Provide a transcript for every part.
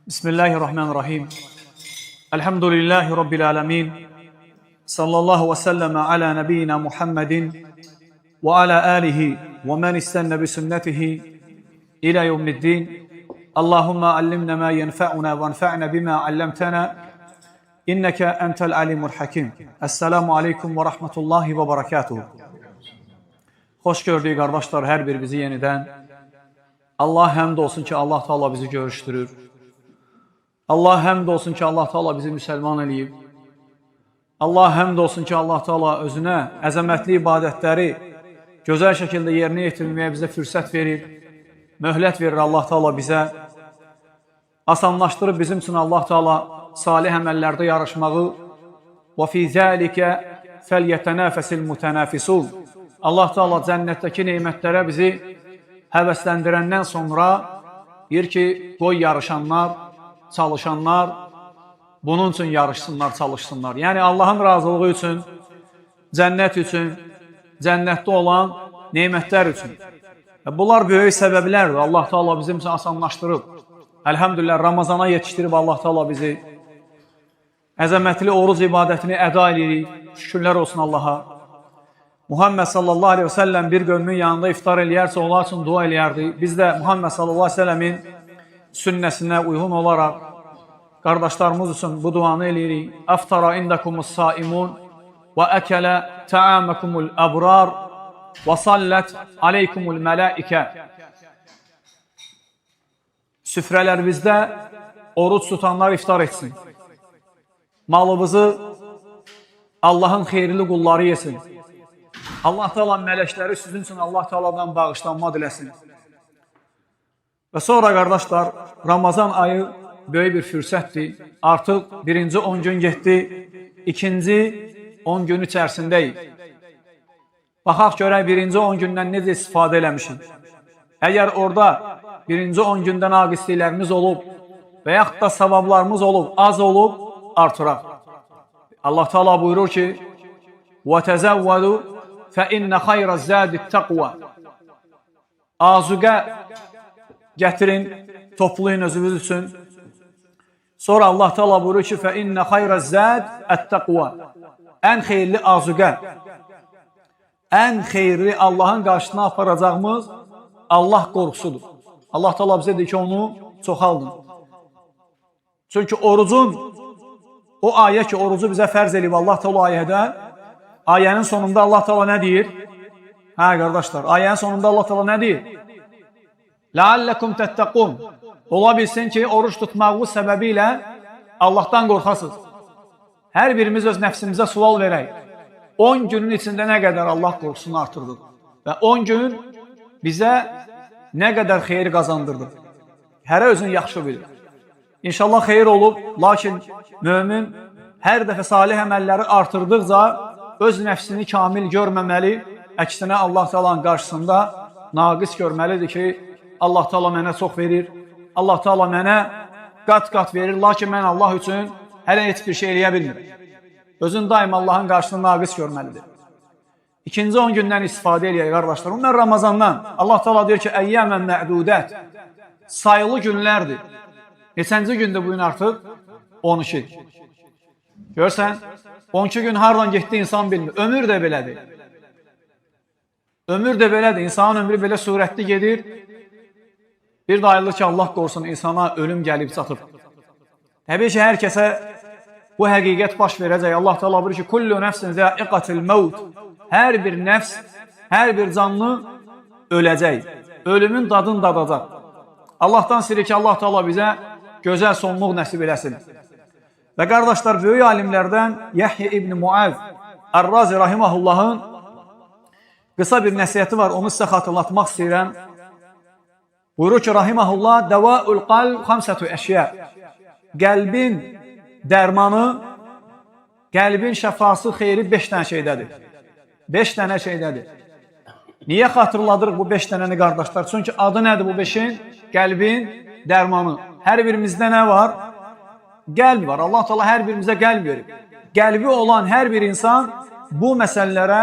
Bismillahirrahmanirrahim. Elhamdülillahi Rabbil alemin. Sallallahu ve sellem ala nebiyyina Muhammedin ve ala alihi ve men istenne bi sünnetihi ila yevmiddin. Allahümme allimna ma yenfa'una ve enfa'na bima allamtana. İnneke entel alimul hakim. Esselamu aleyküm ve rahmetullahi ve berekatuhu. Hoş gördük kardeşler her birimizi yeniden. Allah həmd olsun ki Allah Teala bizi görüşdürür. Allah həmd olsun ki Allah Teala bizi müsəlman eləyib. Allah həmd olsun ki Allah Teala özünə əzəmətli ibadətləri gözəl şəkildə yerinə yetirməyə bizə fürsət verir. Möhlət verir Allah Teala bizə. Asanlaşdırıb bizim üçün Allah Teala salih əməllərdə yarışmağı və fi zəlikə fəlyətənəfəsil mütənəfisun. Allah Teala cənnətdəki neymətlərə bizi həvəsləndirəndən sonra deyir ki, qoy yarışanlar, çalışanlar bunun üçün yarışsınlar, çalışsınlar. Yəni Allahın razılığı üçün, cənnət üçün, cənnətdə olan neymətlər üçün. Bunlar böyük səbəblərdir. Allah Teala bizim üçün asanlaşdırıb. Əlhəmdülillah, Ramazana yetişdirib Allah Teala bizi. Əzəmətli oruc ibadətini əda edirik. Şükürlər olsun Allaha. Muhammed sallallahu aleyhi ve sellem bir qövmün yanında iftar eləyərsə, onlar üçün dua eləyərdi. Biz də Muhammed sallallahu aleyhi ve sellemin sünnəsinə uyğun olaraq qardaşlarımız üçün bu duanı eləyirik. Əftara indəkumus saimun və əkələ təaməkumul əbrar və sallət aleykumul mələikə. Süfrələrimizdə oruç tutanlar iftar etsin. Malımızı Allahın xeyirli qulları yesin. Allah Teala mələkləri sizin üçün Allah Teala'dan bağışlanma diləsin. Və sonra qardaşlar, Ramazan ayı böyük bir fürsətdir. Artıq birinci 10 gün getdi, ikinci 10 gün içərisindəyik. Baxaq görək birinci 10 gündən necə istifadə eləmişik. Əgər orada birinci 10 gündə naqisliklərimiz olub və yaxud da savablarımız olub, az olub, artıraq. Allah Teala buyurur ki, وَتَزَوَّدُوا فَإِنَّ خَيْرَ الزَّادِ التَّقْوَى. Azuqə gətirin, toplayın özünüz üçün. Sonra Allah Teala buyurur ki, فَإِنَّ خَيْرَ الزَّادِ التَّقْوَى. Ən xeyirli azuqə, ən xeyirli Allahın qarşısına aparacağımız Allah qorxusudur. Allah Teala bizə deyir ki, onu çoxaldın. Çünki orucun, o ayə ki, orucu bizə fərz edib Allah Teala ayədə, ayənin sonunda Allah Teala nə deyir? Hə, qardaşlar, ayənin sonunda Allah Teala nə deyir? لَعَلَّكُمْ تَتَّقُونَ. Ola bilsin ki, oruç tutmağınız səbəbi ilə Allahdan qorxasınız. Hər birimiz öz nəfsimizə sual verək. 10 günün içində nə qədər Allah qorxusunu artırdıq? Və 10 gün bizə nə qədər xeyir qazandırdı? Hərə özünü yaxşı bilir. İnşallah xeyir olub, lakin mömin hər dəfə salih əməlləri artırdıqca öz nəfsini kamil görməməli, əksinə Allah Teala'nın qarşısında naqis görməlidir ki, Allah Teala mənə çox verir, Allah Teala mənə qat-qat verir, lakin mən Allah üçün hələ heç bir şey eləyə bilmirəm. Özün daim Allahın qarşısında naqis görməlidir. İkinci 10 gündən istifadə eləyək, qardaşlar. Bunlar Ramazandan. Allah Teala deyir ki, əyyəmən mə'dudət. Sayılı günlərdir. Neçənci gündür bugün artıq? 12. Görsən, 12 gün hardan getdi insan bilmir. Ömür də belədir. Ömür də belədir. İnsanın ömrü belə surətli gedir. Bir də ayılır ki, Allah qorusun, insana ölüm gəlib çatıb. Təbii ki, hər kəsə bu həqiqət baş verəcək. Allah Teala buyurur ki, kullu nəfsin zəiqatil mevt. Hər bir nəfs, hər bir canlı öləcək. Ölümün dadını dadacaq. Allahdan istəyir ki, Allah Teala bizə gözəl sonluq nəsib eləsin. Və qardaşlar, böyük alimlərdən Yahya ibn Muaz Ər-Razi rahimahullahın qısa bir nəsiyyəti var, onu sizə xatırlatmaq istəyirəm. Buyurur ki, rahimahullah, dəvaul qalb xamsətü əşyə. Qəlbin dərmanı, qəlbin şəfası, xeyri 5 dənə şeydədir. 5 dənə şeydədir. Niyə xatırladırıq bu 5 dənəni qardaşlar? Çünki adı nədir bu 5-in? Qəlbin dərmanı. Hər birimizdə nə var? Qəlb var. Allah Teala hər birimizə qəlb verir. Qəlbi olan hər bir insan bu məsələlərə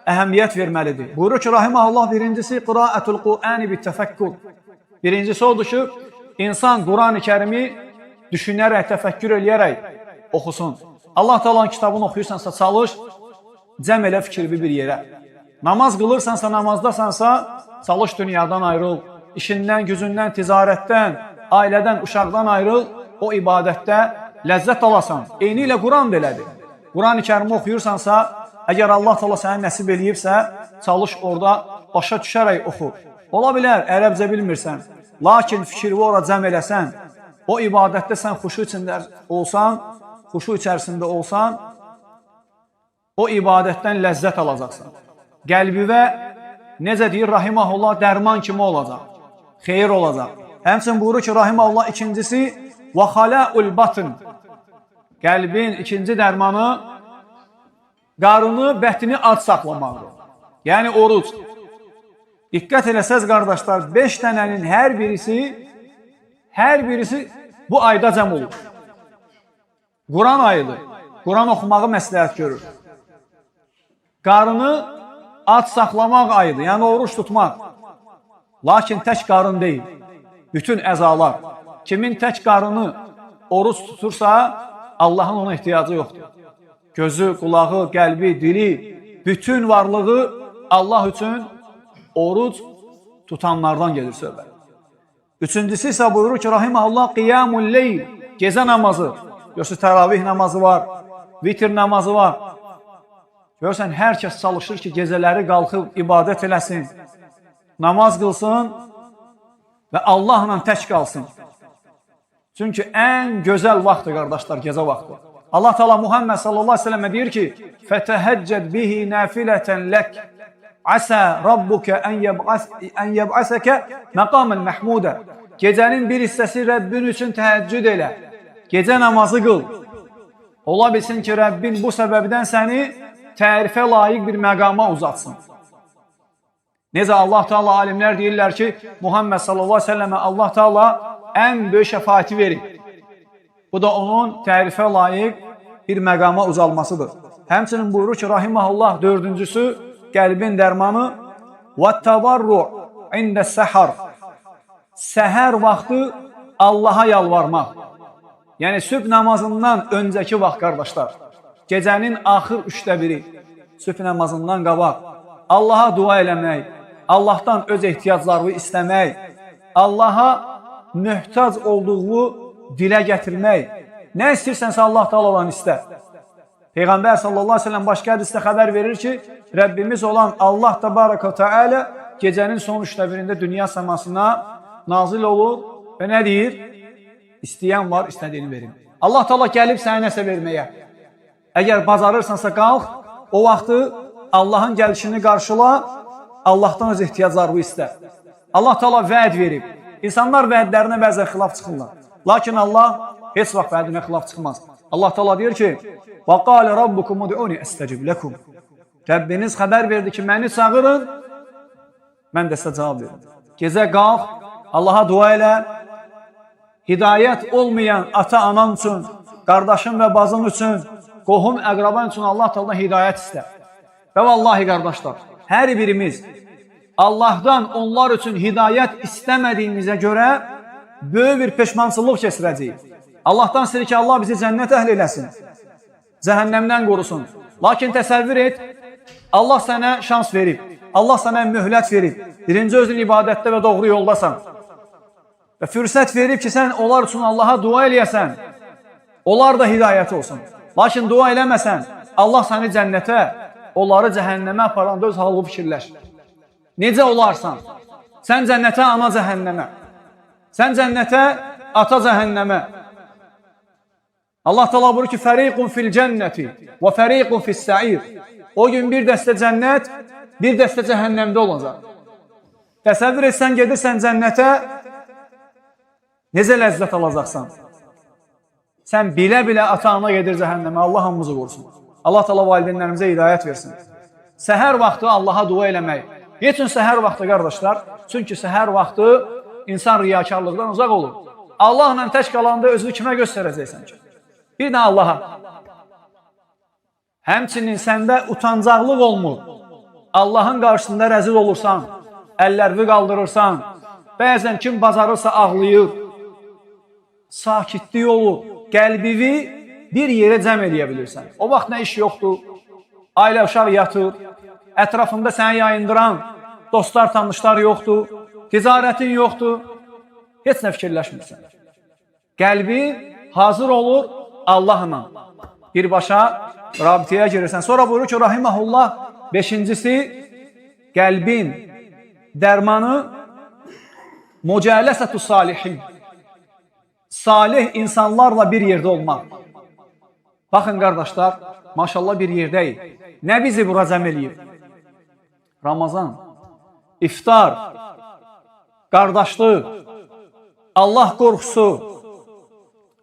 əhəmiyyət verməlidir. Buyurur ki, rahimahullah, birincisi qiraətul Qur'ani bit təfəkkür. Birincisi odur ki, insan Quran-ı Kərimi düşünərək, təfəkkür eləyərək oxusun. Allah Taala'nın kitabını oxuyursansa çalış, cəm elə fikrini bir yerə. Namaz qılırsansa, namazdasansa, çalış dünyadan ayrıl, işindən, gücündən, ticarətdən, ailədən, uşaqdan ayrıl, o ibadətdə ləzzət alasan. Eyni ilə Quran da elədir. Quran-ı Kərimi oxuyursansa, əgər Allah Taala sənə nəsib eləyibsə, çalış orada başa düşərək oxu. Ola bilər, ərəbcə bilmirsən, lakin fikri ora cəm eləsən, o ibadətdə sən xuşu içərisində olsan, o ibadətdən ləzzət alacaqsan. Qəlbivə, necə deyir, rahiməhullah, dərman kimi olacaq, xeyir olacaq. Həmçin buyurur ki, rahiməhullah, ikincisi, və xaləul batın, qəlbin ikinci dərmanı, qarını, bətini ac saxlamaqdır. Yəni, oruc. Diqqət eləsəz, qardaşlar, 5 dənənin hər birisi bu ayda cəm olur. Quran ayıdır. Quran oxumağı məsləhət görür. Qarını ac saxlamaq ayıdır, yəni oruç tutmaq. Lakin tək qarın deyil, bütün əzalar. Kimin tək qarını oruç tutursa, Allahın ona ehtiyacı yoxdur. Gözü, qulağı, qəlbi, dili, bütün varlığı Allah üçün oruc tutanlardan gedir söhbət. Üçüncüsü isə buyurur ki, rahiməhullah, qiyamul leyl, gecə namazı. Yoxsa təravih namazı var, vitir namazı var. Görürsən, hər kəs çalışır ki, gecələri qalxıb ibadət eləsin, namaz qılsın və Allahla tək qalsın. Çünki ən gözəl vaxtdır, qardaşlar, gecə vaxtı. Allah Teala Muhammed sallallahu aleyhi ve sellem deyir ki, فَتَهَجَّدْ بِهِ نَافِلَةً لَكْ عَسَى رَبُّكَ أَنْ يَبْعَسَكَ مَقَامًا مَحْمُودًا. Gecənin bir hissəsi Rəbbin üçün təhəccüd elə. Gecə namazı qıl. Ola bilsin ki, Rəbbin bu səbəbdən səni tərifə layiq bir məqama uzatsın. Necə Allah Teala alimlər deyirlər ki, Muhammed sallallahu aleyhi ve sellemə Allah Teala ən böyük şəfaati verir. Bu da onun tərifə layiq bir məqama uzalmasıdır. Həmçinin buyurur ki, rahiməhullah, dördüncüsü, qəlbin dərmanı وَالتَّضَرُّ عِنْدَ السَّحَرِ. Səhər vaxtı Allaha yalvarmaq. Yəni, sübh namazından öncəki vaxt, qardaşlar, gecənin axır 1/3, sübh namazından qabaq, Allaha dua eləmək, Allahdan öz ehtiyaclarını istəmək, Allaha möhtac olduğu dilə gətirmək, nə istəyirsənsə Allah Teala'dan istə. Peyğəmbər sallallahu aleyhi ve sellem başqa hədisdə xəbər verir ki, Rəbbimiz olan Allah təbaraka Teala gecənin son 1/3-də dünya səmasına nazil olur və nə deyir? İstəyən var, istədiyini verin. Allah Teala gəlib sənə nəsə verməyə. Əgər bacarırsansa qalx, o vaxtı Allahın gəlişini qarşıla, Allahdan öz ehtiyaclarını istə. Allah Teala vəd verib. İnsanlar vədlərinə bəzən xilaf çıxırlar. Lakin Allah heç vaxt vədinə xilaf çıxmaz. Allah Teala deyir ki, وَقَالَ رَبُّكُمْ اُدْعُونِ أَسْتَجِبْ لَكُمْ. Rəbbiniz xəbər verdi ki, məni çağırın, mən də sizə cavab verim. Gecə qalx, Allaha dua elə, hidayət olmayan ata-anan üçün, qardaşın və bazın üçün, qohum, əqraban üçün Allah Teala'dan hidayət istə. Və vallahi, qardaşlar, hər birimiz Allahdan onlar üçün hidayət istəmədiyimizə görə böyük bir peşmançılıq keçirəcəyik. Allahdan istəyir ki, Allah bizi cənnət əhli eləsin, cəhənnəmdən qorusun. Lakin təsəvvür et, Allah sənə şans verib, Allah sənə möhlət verib, birinci özün ibadətdə və doğru yoldasan. Və fürsət verib ki, sən onlar üçün Allaha dua eləyəsən, onlar da hidayət olsun. Lakin dua eləməsən, Allah səni cənnətə, onları cəhənnəmə aparanda öz halı fikirləş. Necə olarsan? Sən cənnətə, ana cəhənnəmə. Sən cənnətə, ata cəhənnəmə. Allah Teala buyurur ki, fəriqun fil cənnəti və fəriqun fis səir. O gün bir dəstə cənnət, bir dəstə cəhənnəmdə olacaq. Təsəvvür etsən, gedirsən cənnətə, necə ləzzət alacaqsan? Sən bilə-bilə ata-ana gedir cəhənnəmə, Allah hamımızı qorusun. Allah Teala valideynlərimizə hidayət versin. Səhər vaxtı Allaha dua eləmək. Geçin səhər vaxtı, qardaşlar, çünki səhər vaxtı insan riyakarlıqdan uzaq olur. Allahla tək qalanda özünü kimə göstərəcəksən ki? Bir də Allaha. Həmçinin səndə utancaqlıq olmur. Allahın qarşısında rəzil olursan, əllərini qaldırırsan, bəzən kim bacarırsa ağlayır. sakitlik olur. Qəlbini bir yerə cəm edə bilirsən. O vaxt nə iş yoxdur? Ailə uşaq yatır. Ətrafında səni yayındıran dostlar, tanışlar yoxdur. Ticarətin yoxdur. Heç nə fikirləşmirsən. Qəlbi hazır olur Allahla. Birbaşa rabitəyə girirsən. Sonra buyurur ki, rahiməhullah, 5-incisi qəlbin dərmanı mücələsətü salihin. Salih insanlarla bir yerdə olmaq. Baxın qardaşlar, maşallah bir yerdəyik. Nə bizi bura cəm eləyib? Ramazan, iftar, qardaşlıq, Allah qorxusu.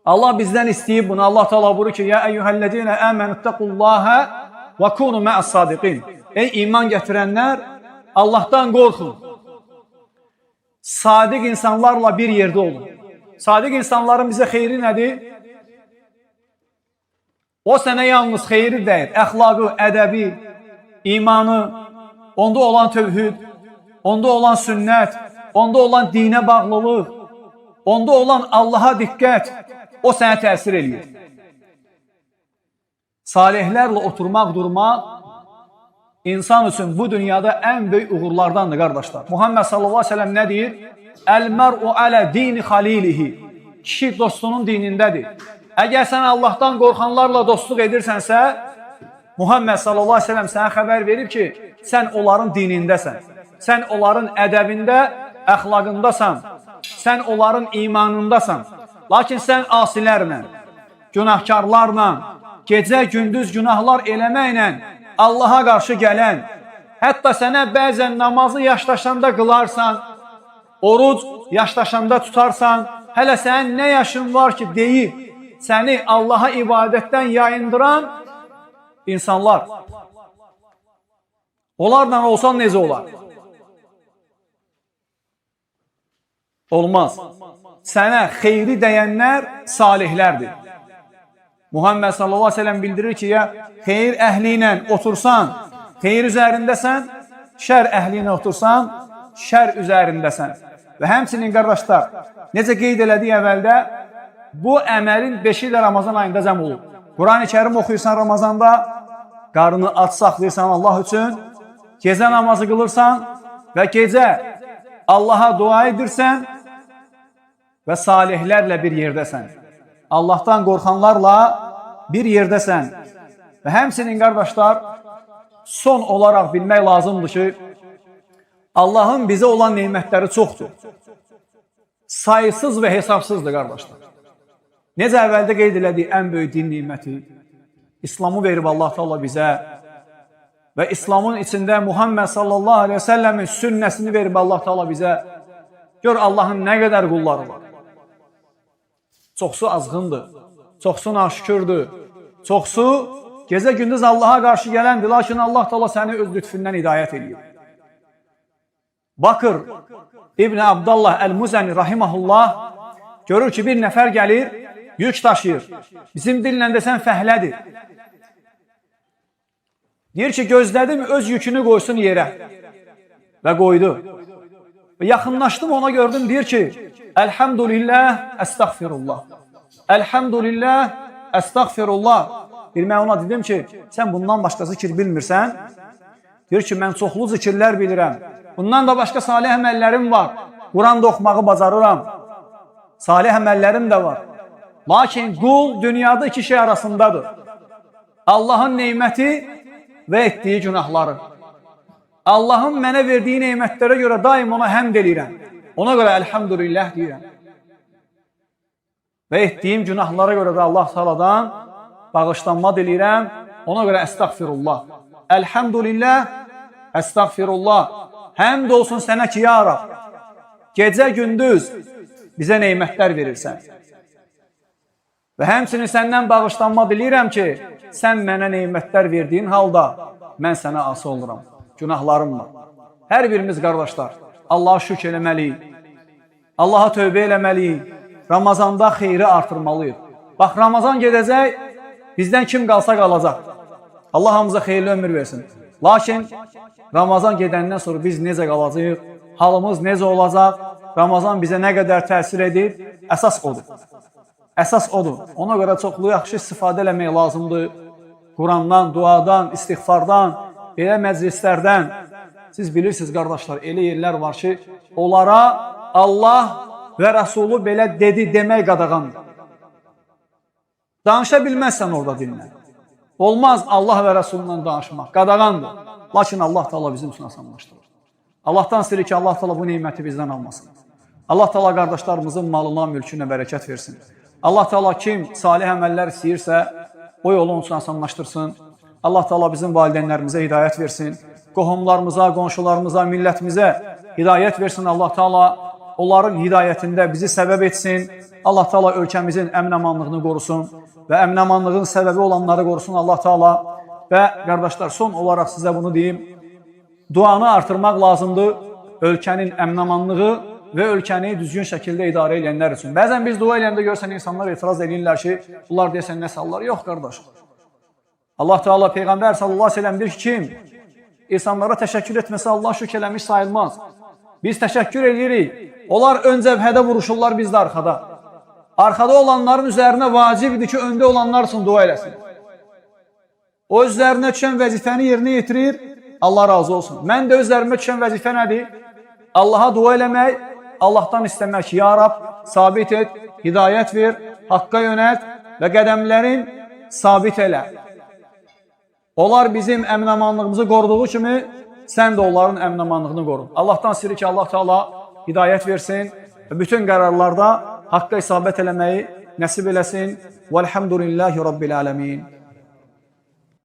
Allah bizdən istəyib bunu. Allah Teala buyurur ki, ya eyyuhellezine amenuttaqullaha ve kunu ma'as sadiqin. Ey iman gətirənlər, Allahdan qorxun. Sadiq insanlarla bir yerdə olun. Sadiq insanların bizə xeyri nədir? O sənə yalnız xeyri deyil, əxlaqı, ədəbi, imanı, onda olan tövhid, onda olan sünnət, onda olan dinə bağlılıq, onda olan Allaha diqqət, o sənə təsir edir. Salihlərlə oturmaq, durmaq insan üçün bu dünyada ən böyük uğurlardandır, qardaşlar. Muhammed sallallahu aleyhi ve sellem nə deyir? Əl-mər'u alə dini xalilihi. Kişi dostunun dinindədir. Əgər sən Allahdan qorxanlarla dostluq edirsənsə, Muhammed sallallahu aleyhi ve sellem sənə xəbər verir ki, sən onların dinindəsən. Sən onların ədəbində, əxlaqındasan. Sən onların imanındasan. Lakin sən asilərlə, günahkarlarla, gecə-gündüz günahlar eləməklə Allaha qarşı gələn, hətta sənə bəzən namazı yaşdaşanda qılarsan, oruc yaşdaşanda tutarsan, hələ sənin nə yaşın var ki deyib, səni Allaha ibadətdən yayındıran insanlar. Onlarla olsan necə olar? Olmaz. Sənə xeyri deyənlər salihlərdir. Muhammed sallallahu aleyhi ve sellem bildirir ki, ya xeyir əhli ilə otursan, xeyir üzərindəsən, şər əhli ilə otursan, şər üzərindəsən. Və həmçinin qardaşlar, necə qeyd elədik əvvəldə, bu əməlin 5-i də Ramazan ayında cəm olur. Quran-ı Kərim oxuyursan Ramazanda, qarını aç saxlayırsan Allah üçün, gecə namazı qılırsan və gecə Allaha dua edirsən və salihlərlə bir yerdəsən. Allahdan qorxanlarla bir yerdəsən. Və həmçinin qardaşlar, son olaraq bilmək lazımdır ki, Allahın bizə olan neymətləri çoxdur. Sayısız və hesabsızdır qardaşlar. Necə əvvəldə qeyd elədik ən böyük din neyməti? İslamı verib Allah Teala bizə və İslamın içində Muhammed sallallahu aleyhi ve sellemin sünnəsini verib Allah Teala bizə. Gör Allahın nə qədər qulları var. Çoxsu azğındır, çoxsu naşükürdür, çoxsu gecə-gündüz Allaha qarşı gələndir, lakin Allah Teala səni öz lütfündən hidayət edir. Bakır İbn Abdallah Əl-Muzəni rahiməhullah görür ki, bir nəfər gəlir, yük daşıyır. Bizim dillə desən fəhlədir. Deyir ki, gözlədim öz yükünü qoysun yerə. Və qoydu. Və yaxınlaşdım ona gördüm, deyir ki, Elhamdülillah, əstəğfirullah. Elhamdülillah, əstəğfirullah. Bir mən ona dedim ki, sən bundan başqa zikir bilmirsən. Deyir ki, mən çoxlu zikirlər bilirəm. Bundan da başqa salih əməllərim var. Quran da oxumağı bacarıram. Salih əməllərim də var. Lakin qul dünyada iki şey arasındadır. Allahın neyməti və etdiyi günahları. Allahın mənə verdiyi neymətlərə görə daim ona həmd eləyirəm. Ona görə elhamdülillah deyirəm. Və etdiyim günahlara görə də Allah Teala'dan bağışlanma diləyirəm. Ona görə əstəğfirullah. Elhamdülillah, əstəğfirullah. Həmd olsun sənə ki, ya Rab, gecə-gündüz bizə neymətlər verirsən. Və həmçinin səndən bağışlanma diləyirəm ki, sən mənə neymətlər verdiyin halda mən sənə asi oluram. Günahlarım var. Hər birimiz qardaşlar, Allaha şükr eləməliyik. Allaha tövbə eləməliyik. Ramazanda xeyri artırmalıyıq. Bax, Ramazan gedəcək, bizdən kim qalsa qalacaq. Allah hamıza xeyirli ömür versin. Lakin Ramazan gedəndən sonra biz necə qalacaq, halımız necə olacaq, Ramazan bizə nə qədər təsir edib, əsas odur. Əsas odur. Ona görə çoxlu yaxşı istifadə eləmək lazımdır. Qurandan, duadan, istiğfardan, elə məclislərdən. Siz bilirsiniz, qardaşlar, elə yerlər var ki, onlara Allah və Rəsulu belə dedi demək qadağandır. Danışa bilməzsən orada dinlə. Olmaz Allah və Rəsulunla danışmaq, qadağandır. Lakin Allah Teala bizim üçün asanlaşdırır. Allahdan istəyirik ki, Allah Teala bu neyməti bizdən almasın. Allah Teala qardaşlarımızın malına, mülkünə bərəkət versin. Allah Teala kim salih əməllər istəyirsə, o yolu onun üçün asanlaşdırsın. Allah Teala bizim valideynlərimizə hidayət versin. Qohumlarımıza, qonşularımıza, millətimizə hidayət versin. Allah Teala onların hidayətində bizi səbəb etsin. Allah Teala ölkəmizin əmin-amanlığını qorusun və əmin-amanlığın səbəbi olanları qorusun Allah Teala. Və qardaşlar, son olaraq sizə bunu deyim. Duanı artırmaq lazımdır ölkənin əmin-amanlığı və ölkəni düzgün şəkildə idarə edənlər üçün. Bəzən biz dua edəndə görsən insanlar etiraz edirlər ki, bunlar deyəsən nə sallar? Yox, qardaş. Allah Teala Peyğəmbər sallallahu aleyhi ve sellem deyir ki, kim insanlara təşəkkür etməsə Allah şükür eləmiş sayılmaz. Biz təşəkkür edirik. Onlar ön cəbhədə vuruşurlar, biz də arxada. Arxada olanların üzərinə vacibdir ki, öndə olanlar üçün dua eləsin. O üzərinə düşən vəzifəni yerinə yetirir, Allah razı olsun. Mən də üzərimə düşən vəzifə nədir? Allaha dua eləmək, Allahdan istəmək ki, ya Rab, sabit et, hidayət ver, haqqa yönət və qədəmlərin sabit elə. Onlar bizim əmin-amanlığımızı qoruduğu kimi, sən də onların əmin-amanlığını qoru. Allahdan istəyirik ki, Allah Teala hidayət versin və bütün qərarlarda haqqa isabət eləməyi nəsib eləsin. Vəlhamdülillahi Rabbil ələmin.